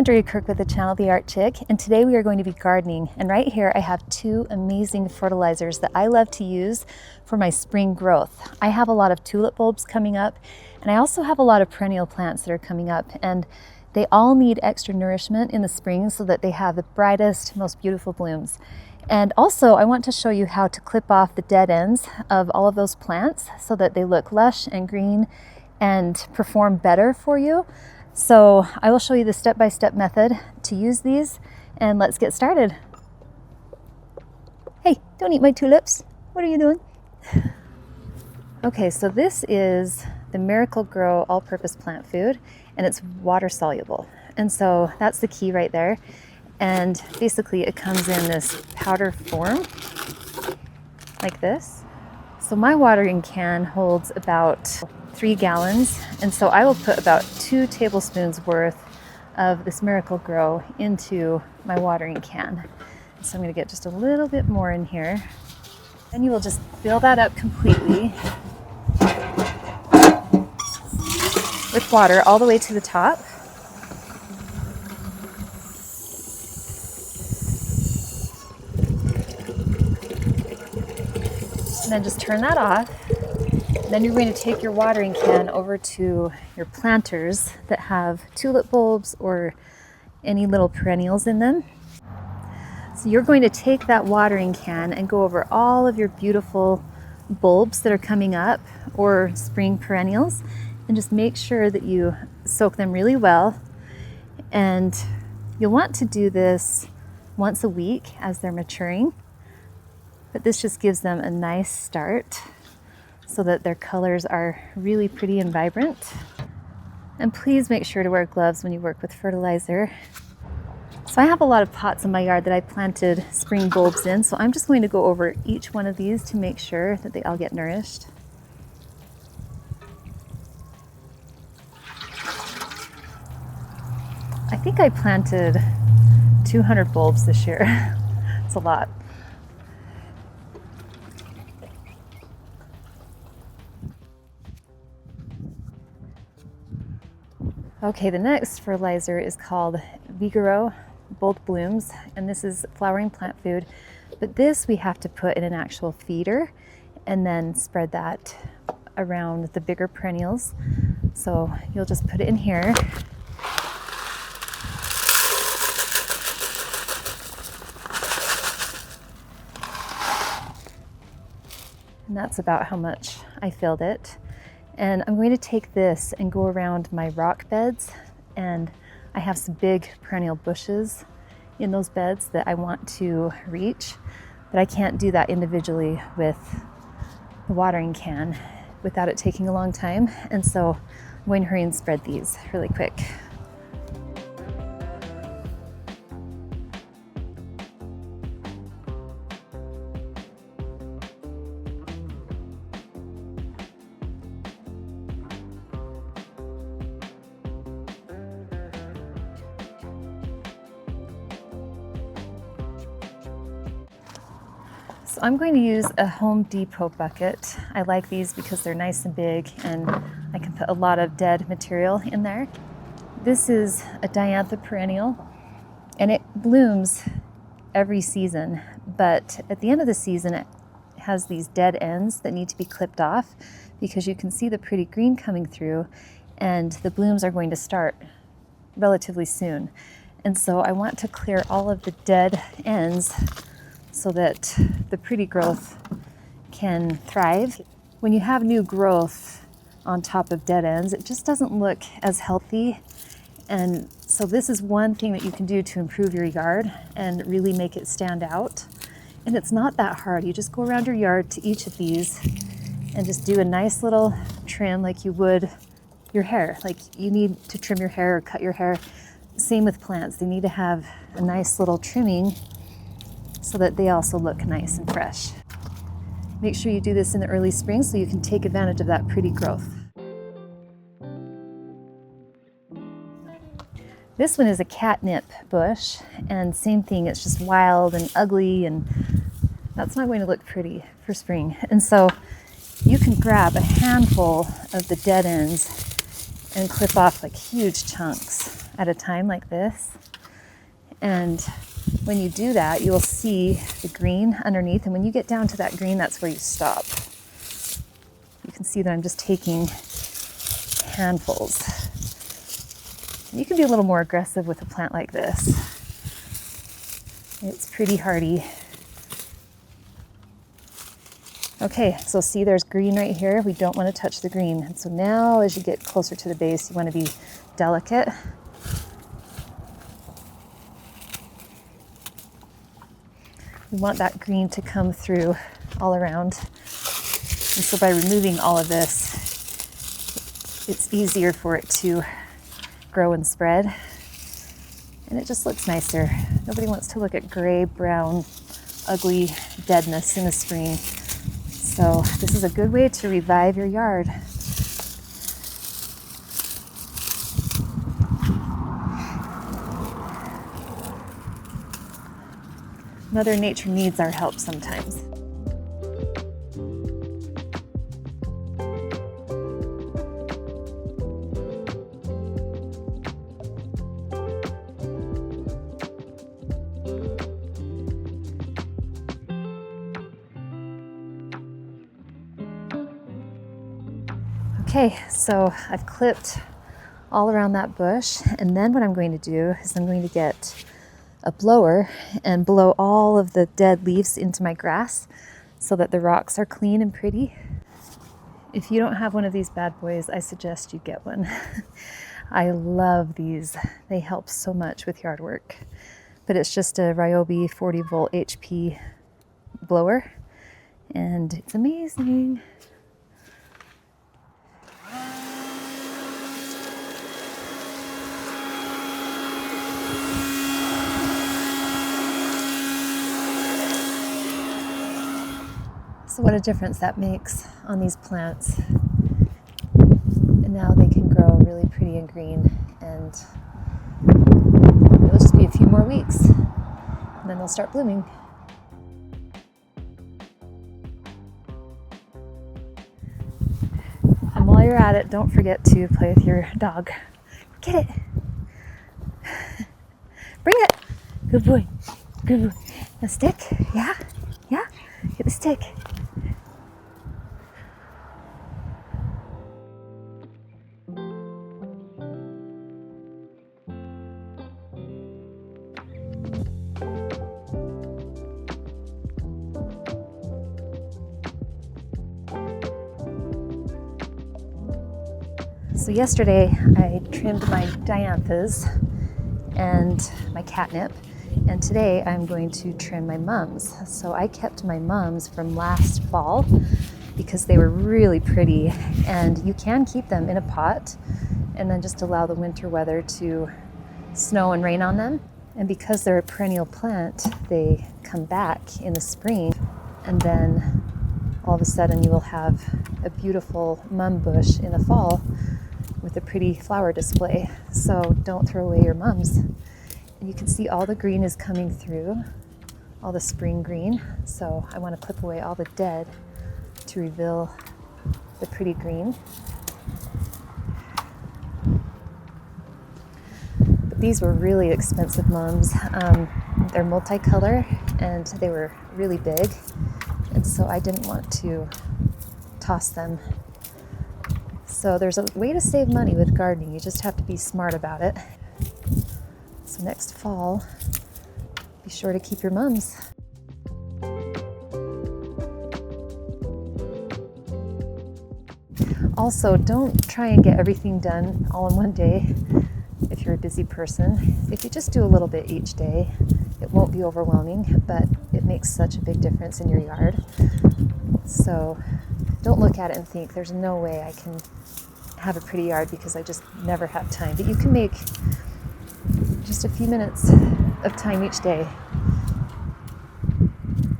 Andrea Kirk with the channel The Art Chick, and today we are going to be gardening. And right here I have two amazing fertilizers that I love to use for my spring growth. I have a lot of tulip bulbs coming up, and I also have a lot of perennial plants that are coming up, and they all need extra nourishment in the spring so that they have the brightest, most beautiful blooms. And also I want to show you how to clip off the dead ends of all of those plants so that they look lush and green and perform better for you. So I will show you the step-by-step method to use these, and let's get started. Hey, don't eat my tulips. What are you doing? Okay, so this is the Miracle-Gro all-purpose plant food, and it's water soluble. And so that's the key right there. And basically it comes in this powder form like this. So my watering can holds about 3 gallons, and so I will put about 2 tablespoons worth of this Miracle-Gro into my watering can. So I'm going to get just a little bit more in here. Then you will just fill that up completely with water all the way to the top. And then just turn that off. Then you're going to take your watering can over to your planters that have tulip bulbs or any little perennials in them. So you're going to take that watering can and go over all of your beautiful bulbs that are coming up or spring perennials, and just make sure that you soak them really well. And you'll want to do this once a week as they're maturing, but this just gives them a nice start so that their colors are really pretty and vibrant. And please make sure to wear gloves when you work with fertilizer. So I have a lot of pots in my yard that I planted spring bulbs in, so I'm just going to go over each one of these to make sure that they all get nourished. I think I planted 200 bulbs this year. It's a lot. Okay, the next fertilizer is called Vigoro Bold Blooms, and this is flowering plant food. But this we have to put in an actual feeder and then spread that around the bigger perennials. So you'll just put it in here. And that's about how much I filled it. And I'm going to take this and go around my rock beds, and I have some big perennial bushes in those beds that I want to reach, but I can't do that individually with the watering can without it taking a long time. And so I'm going to hurry and spread these really quick. So I'm going to use a Home Depot bucket. I like these because they're nice and big, and I can put a lot of dead material in there. This is a diantha perennial, and it blooms every season, but at the end of the season it has these dead ends that need to be clipped off because you can see the pretty green coming through, and the blooms are going to start relatively soon. And so I want to clear all of the dead ends so that the pretty growth can thrive. When you have new growth on top of dead ends, it just doesn't look as healthy. And so this is one thing that you can do to improve your yard and really make it stand out. And it's not that hard. You just go around your yard to each of these and just do a nice little trim like you would your hair. Like you need to trim your hair or cut your hair. Same with plants. They need to have a nice little trimming so that they also look nice and fresh. Make sure you do this in the early spring so you can take advantage of that pretty growth. This one is a catnip bush, and same thing, it's just wild and ugly, and that's not going to look pretty for spring. And so you can grab a handful of the dead ends and clip off like huge chunks at a time like this. And when you do that, you'll see the green underneath. And when you get down to that green, that's where you stop. You can see that I'm just taking handfuls. You can be a little more aggressive with a plant like this. It's pretty hardy. Okay, so see there's green right here. We don't want to touch the green. And so now as you get closer to the base, you want to be delicate. We want that green to come through all around. And so by removing all of this, it's easier for it to grow and spread. And it just looks nicer. Nobody wants to look at gray, brown, ugly deadness in the spring. So this is a good way to revive your yard. Mother Nature needs our help sometimes. Okay, so I've clipped all around that bush, and then what I'm going to do is I'm going to get a blower and blow all of the dead leaves into my grass so that the rocks are clean and pretty. If you don't have one of these bad boys, I suggest you get one. I love these. They help so much with yard work. But it's just a Ryobi 40 volt HP blower, and it's amazing. So what a difference that makes on these plants. And now they can grow really pretty and green, and it'll just be a few more weeks and then they'll start blooming. And while you're at it, don't forget to play with your dog. Get it. Bring it. Good boy. Good boy. A stick? Yeah? Yeah? Get the stick. So yesterday I trimmed my dianthus and my catnip, and today I'm going to trim my mums. So I kept my mums from last fall because they were really pretty, and you can keep them in a pot and then just allow the winter weather to snow and rain on them. And because they're a perennial plant, they come back in the spring, and then all of a sudden you will have a beautiful mum bush in the fall with a pretty flower display. So don't throw away your mums. And you can see all the green is coming through, all the spring green. So I want to clip away all the dead to reveal the pretty green. But these were really expensive mums. They're multicolor and they were really big. And so I didn't want to toss them. So there's a way to save money with gardening. You just have to be smart about it. So next fall, be sure to keep your mums. Also, don't try and get everything done all in one day if you're a busy person. If you just do a little bit each day, it won't be overwhelming, but it makes such a big difference in your yard. So don't look at it and think, there's no way I can have a pretty yard because I just never have time. But you can make just a few minutes of time each day,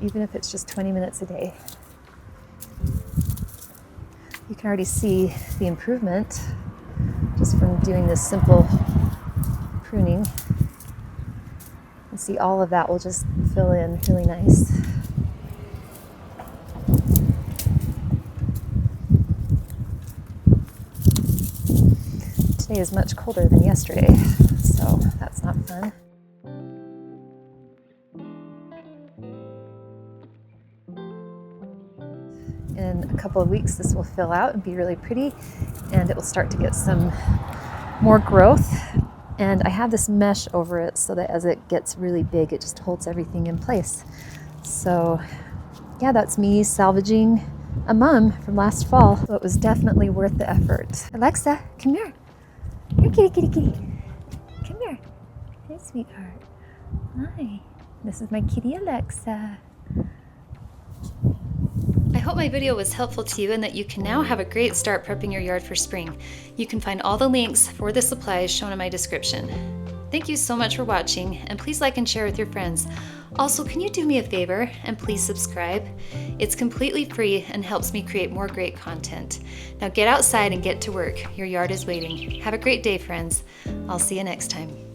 even if it's just 20 minutes a day. You can already see the improvement just from doing this simple pruning. And see, all of that will just fill in really nice. Today is much colder than yesterday, so that's not fun. In a couple of weeks, this will fill out and be really pretty, and it will start to get some more growth. And I have this mesh over it so that as it gets really big, it just holds everything in place. So yeah, that's me salvaging a mum from last fall. So it was definitely worth the effort. Alexa, come here. Here, kitty, kitty, kitty. Come here. Hey, sweetheart. Hi. This is my kitty, Alexa. I hope my video was helpful to you and that you can now have a great start prepping your yard for spring. You can find all the links for the supplies shown in my description. Thank you so much for watching, and please like and share with your friends. Also, can you do me a favor and please subscribe? It's completely free and helps me create more great content. Now get outside and get to work. Your yard is waiting. Have a great day, friends. I'll see you next time.